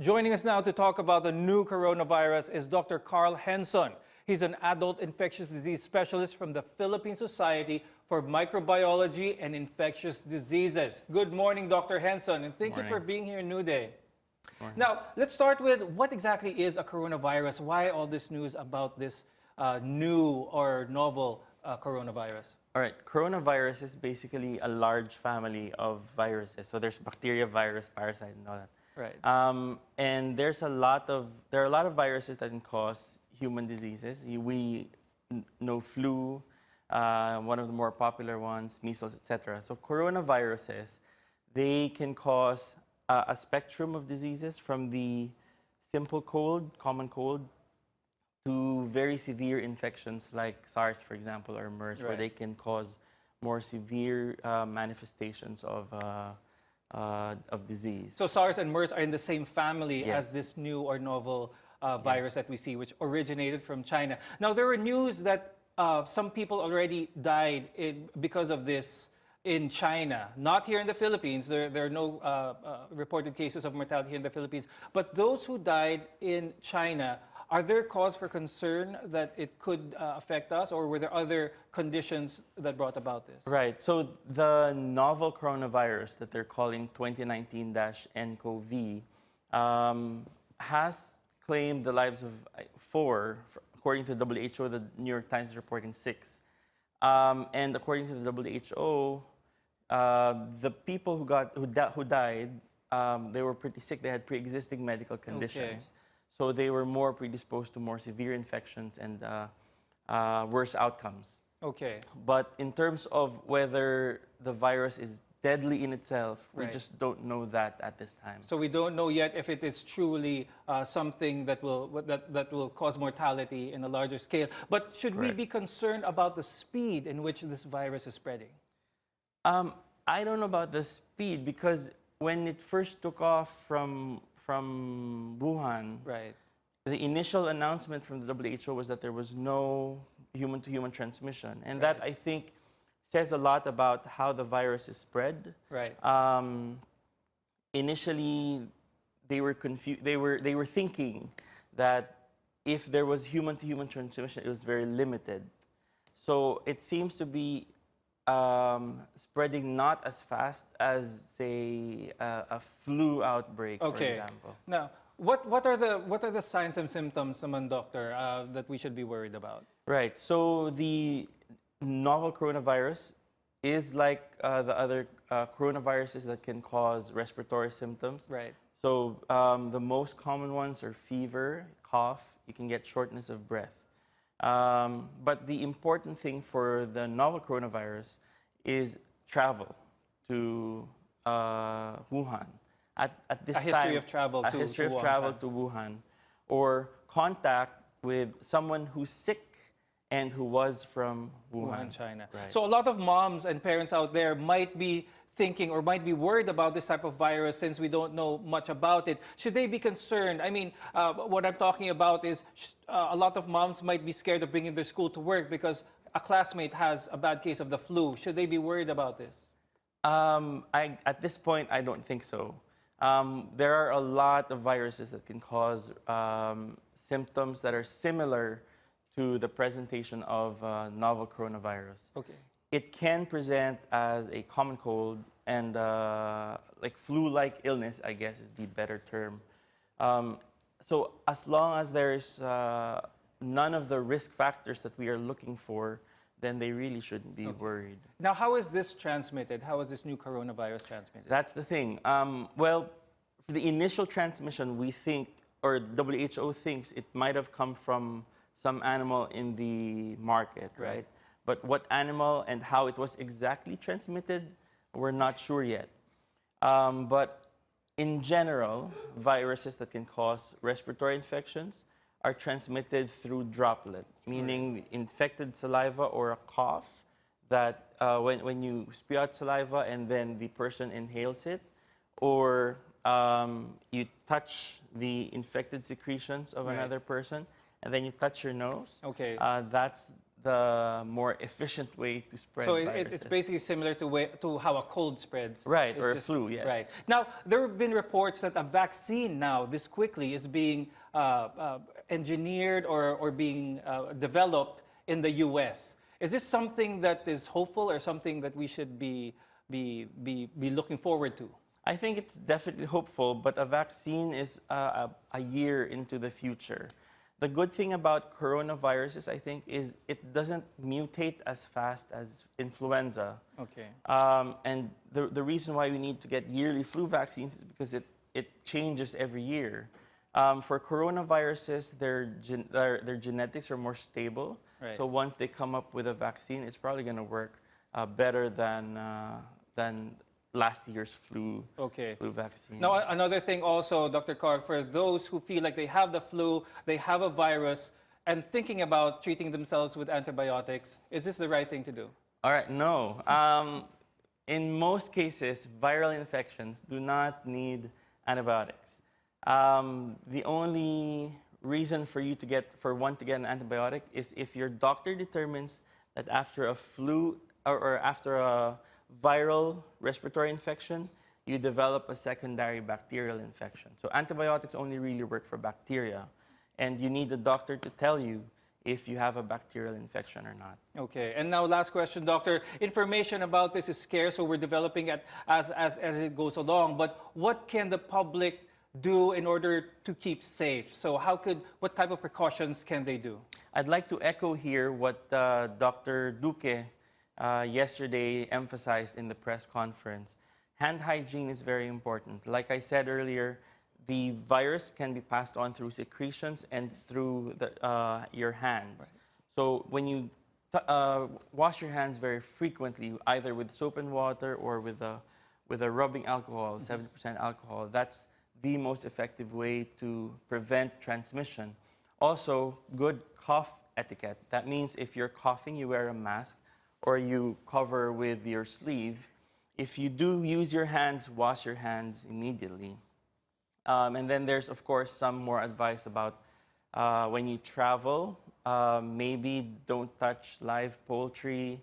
Joining us now to talk about the new coronavirus is Dr. Carl Henson. He's an adult infectious disease specialist from the Philippine Society for Microbiology and Infectious Diseases. Good morning, Dr. Henson, and thank you for being here in New Day. Now, let's start with what exactly is a coronavirus? Why all this news about this new or novel coronavirus? All right, coronavirus is basically a large family of viruses. So there's bacteria, virus, parasite, and all that. Right. And there are a lot of viruses that can cause human diseases. We know flu, one of the more popular ones, measles, etc. So coronaviruses, they can cause a spectrum of diseases from the simple cold, common cold, to very severe infections like SARS, for example, or MERS, where they can cause more severe manifestations of disease. So SARS and MERS are in the same family Yes. as this new or novel virus that we see, which originated from China. Now, there were news that some people already died because of this in China, not here in the Philippines. There are no reported cases of mortality here in the Philippines. But those who died in China, are there cause for concern that it could affect us, or were there other conditions that brought about this? Right. So the novel coronavirus that they're calling 2019-nCoV has claimed the lives of four, according to the WHO. The New York Times is reporting 6. And according to the WHO, the people who died, they were pretty sick. They had pre-existing medical conditions. Okay. So they were more predisposed to more severe infections and worse outcomes. Okay. But in terms of whether the virus is deadly in itself, we Right. just don't know that at this time. So we don't know yet if it is truly something that will cause mortality in a larger scale. But should we Correct. be concerned about the speed in which this virus is spreading? I don't know about the speed, because when it first took off from Wuhan, Right. the initial announcement from the WHO was that there was no human-to-human transmission. And that, I think, says a lot about how the virus is spread. Right. Initially, they were confused. They were thinking that if there was human-to-human transmission, it was very limited. So it seems to be spreading not as fast as, say, a flu outbreak, for example. Now, what are the signs and symptoms, doctor, that we should be worried about? Right. So the novel coronavirus is like the other coronaviruses that can cause respiratory symptoms. Right. So the most common ones are fever, cough. You can get shortness of breath. But the important thing for the novel coronavirus is travel to Wuhan. At this A history time, of travel a to history of Wuhan, travel China. to Wuhan, or contact with someone who's sick and who was from Wuhan, China. Right. So a lot of moms and parents out there might be thinking or might be worried about this type of virus since we don't know much about it. Should they be concerned? I mean, what I'm talking about is a lot of moms might be scared of bringing their school to work because a classmate has a bad case of the flu. Should they be worried about this? At this point, I don't think so. There are a lot of viruses that can cause symptoms that are similar to the presentation of novel coronavirus. Okay. It can present as a common cold and like flu-like illness, I guess is the better term. So as long as there's none of the risk factors that we are looking for, then they really shouldn't be worried. Now, how is this transmitted? How is this new coronavirus transmitted? That's the thing. Well, for the initial transmission, we think, or WHO thinks, it might have come from some animal in the market, right? But what animal and how it was exactly transmitted, we're not sure yet. But in general, viruses that can cause respiratory infections are transmitted through droplet, meaning infected saliva or a cough that when you spew out saliva and then the person inhales it, or you touch the infected secretions of another person and then you touch your nose. Okay. That's the more efficient way to spread So viruses. it's basically similar to how a cold spreads. Right, It's or a flu, yes. Right. Now, there have been reports that a vaccine now, this quickly, is being engineered or being developed in the U.S. Is this something that is hopeful or something that we should be looking forward to? I think it's definitely hopeful, but a vaccine is a year into the future. The good thing about coronaviruses, I think, is it doesn't mutate as fast as influenza. Okay. And the reason why we need to get yearly flu vaccines is because it changes every year. For coronaviruses, their genetics are more stable. Right. So once they come up with a vaccine, it's probably going to work better than last year's flu vaccine. Now, another thing also, Dr. Carl, for those who feel like they have the flu, they have a virus, and thinking about treating themselves with antibiotics, is this the right thing to do? All right, no. In most cases, viral infections do not need antibiotics. The only reason for one to get an antibiotic is if your doctor determines that after a flu or after a viral respiratory infection, you develop a secondary bacterial infection. So antibiotics only really work for bacteria, and you need the doctor to tell you if you have a bacterial infection or not. Okay, and now last question, Doctor. Information about this is scarce, so we're developing it as it goes along, but what can the public do in order to keep safe? So what type of precautions can they do? I'd like to echo here what Dr. Duque yesterday emphasized in the press conference. Hand hygiene is very important. Like I said earlier, the virus can be passed on through secretions and through your hands. Right. So when you wash your hands very frequently, either with soap and water or with a rubbing alcohol, 70% alcohol, that's the most effective way to prevent transmission. Also, good cough etiquette. That means if you're coughing, you wear a mask or you cover with your sleeve. If you do use your hands, wash your hands immediately. And then there's, of course, some more advice about when you travel, maybe don't touch live poultry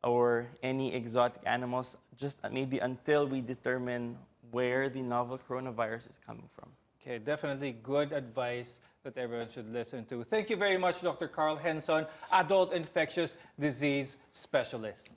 or any exotic animals, just maybe until we determine where the novel coronavirus is coming from. Okay, definitely good advice that everyone should listen to. Thank you very much, Dr. Carl Henson, adult infectious disease specialist.